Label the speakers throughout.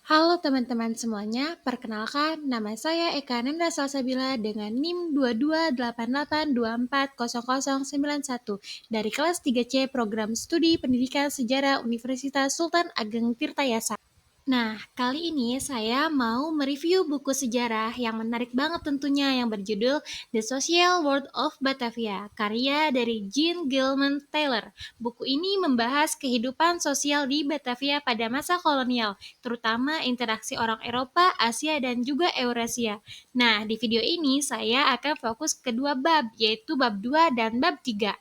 Speaker 1: Halo teman-teman semuanya, perkenalkan nama saya Eka Nanda Salsabila dengan NIM 2288240091 dari kelas 3C Program Studi Pendidikan Sejarah Universitas Sultan Ageng Tirtayasa. Nah, kali ini saya mau mereview buku sejarah yang menarik banget tentunya yang berjudul The Social World of Batavia, karya dari Jean Gilman Taylor. Buku ini membahas kehidupan sosial di Batavia pada masa kolonial, terutama interaksi orang Eropa, Asia, dan juga Eurasia. Nah, di video ini saya akan fokus ke dua bab, yaitu bab 2 dan bab 3.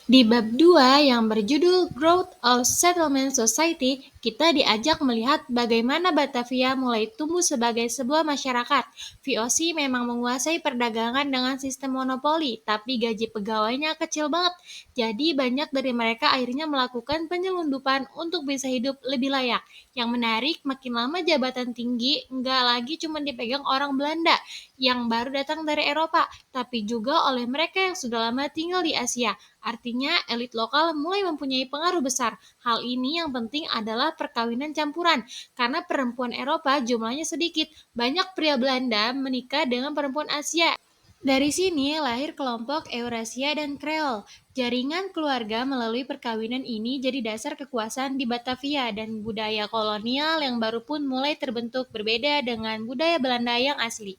Speaker 1: Di bab 2 yang berjudul Growth of Settlement Society, kita diajak melihat bagaimana Batavia mulai tumbuh sebagai sebuah masyarakat. VOC memang menguasai perdagangan dengan sistem monopoli, tapi gaji pegawainya kecil banget. Jadi banyak dari mereka akhirnya melakukan penyelundupan untuk bisa hidup lebih layak. Yang menarik, makin lama jabatan tinggi nggak lagi cuma dipegang orang Belanda yang baru datang dari Eropa, tapi juga oleh mereka yang sudah lama tinggal di Asia. Artinya, elit lokal mulai mempunyai pengaruh besar. Hal ini yang penting adalah perkawinan campuran, karena perempuan Eropa jumlahnya sedikit. Banyak pria Belanda menikah dengan perempuan Asia. Dari sini lahir kelompok Eurasia dan Kreol. Jaringan keluarga melalui perkawinan ini jadi dasar kekuasaan di Batavia dan budaya kolonial yang baru pun mulai terbentuk berbeda dengan budaya Belanda yang asli.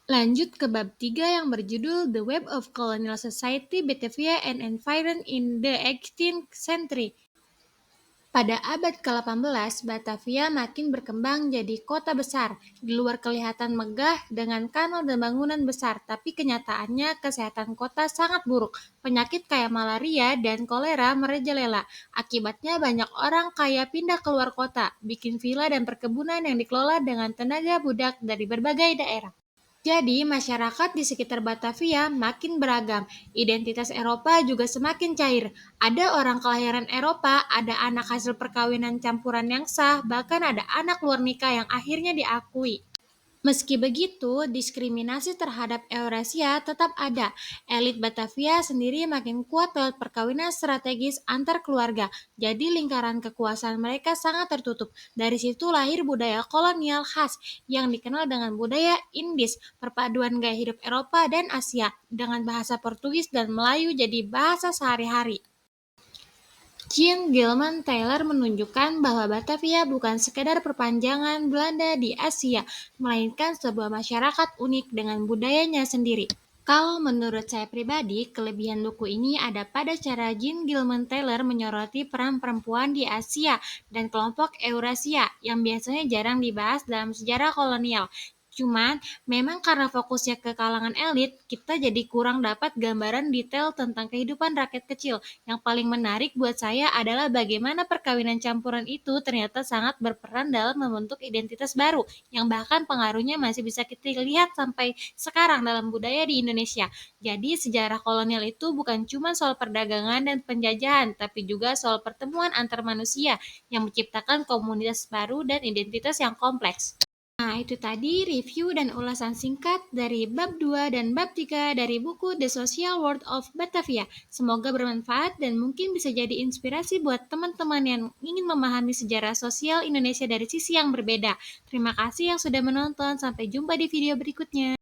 Speaker 1: Lanjut ke bab 3 yang berjudul The Web of Colonial Society Batavia and Environ in the 18th Century. Pada abad ke-18, Batavia makin berkembang jadi kota besar. Di luar kelihatan megah dengan kanal dan bangunan besar, tapi kenyataannya kesehatan kota sangat buruk. Penyakit kayak malaria dan kolera merajalela. Akibatnya banyak orang kaya pindah keluar kota, bikin villa dan perkebunan yang dikelola dengan tenaga budak dari berbagai daerah. Jadi, masyarakat di sekitar Batavia makin beragam. Identitas Eropa juga semakin cair. Ada orang kelahiran Eropa, ada anak hasil perkawinan campuran yang sah, bahkan ada anak luar nikah yang akhirnya diakui. Meski begitu, diskriminasi terhadap Eurasia tetap ada. Elit Batavia sendiri makin kuat lewat perkawinan strategis antar keluarga, jadi lingkaran kekuasaan mereka sangat tertutup. Dari situ lahir budaya kolonial khas yang dikenal dengan budaya Indis, perpaduan gaya hidup Eropa dan Asia, dengan bahasa Portugis dan Melayu jadi bahasa sehari-hari. Jean Gilman Taylor menunjukkan bahwa Batavia bukan sekedar perpanjangan Belanda di Asia, melainkan sebuah masyarakat unik dengan budayanya sendiri. Kalau menurut saya pribadi, kelebihan buku ini ada pada cara Jean Gilman Taylor menyoroti peran perempuan di Asia dan kelompok Eurasia yang biasanya jarang dibahas dalam sejarah kolonial. Cuman, memang karena fokusnya ke kalangan elit, kita jadi kurang dapat gambaran detail tentang kehidupan rakyat kecil. Yang paling menarik buat saya adalah bagaimana perkawinan campuran itu ternyata sangat berperan dalam membentuk identitas baru, yang bahkan pengaruhnya masih bisa kita lihat sampai sekarang dalam budaya di Indonesia. Jadi sejarah kolonial itu bukan cuma soal perdagangan dan penjajahan, tapi juga soal pertemuan antar manusia yang menciptakan komunitas baru dan identitas yang kompleks. Nah, itu tadi review dan ulasan singkat dari bab 2 dan bab 3 dari buku The Social World of Batavia. Semoga bermanfaat dan mungkin bisa jadi inspirasi buat teman-teman yang ingin memahami sejarah sosial Indonesia dari sisi yang berbeda. Terima kasih yang sudah menonton. Sampai jumpa di video berikutnya.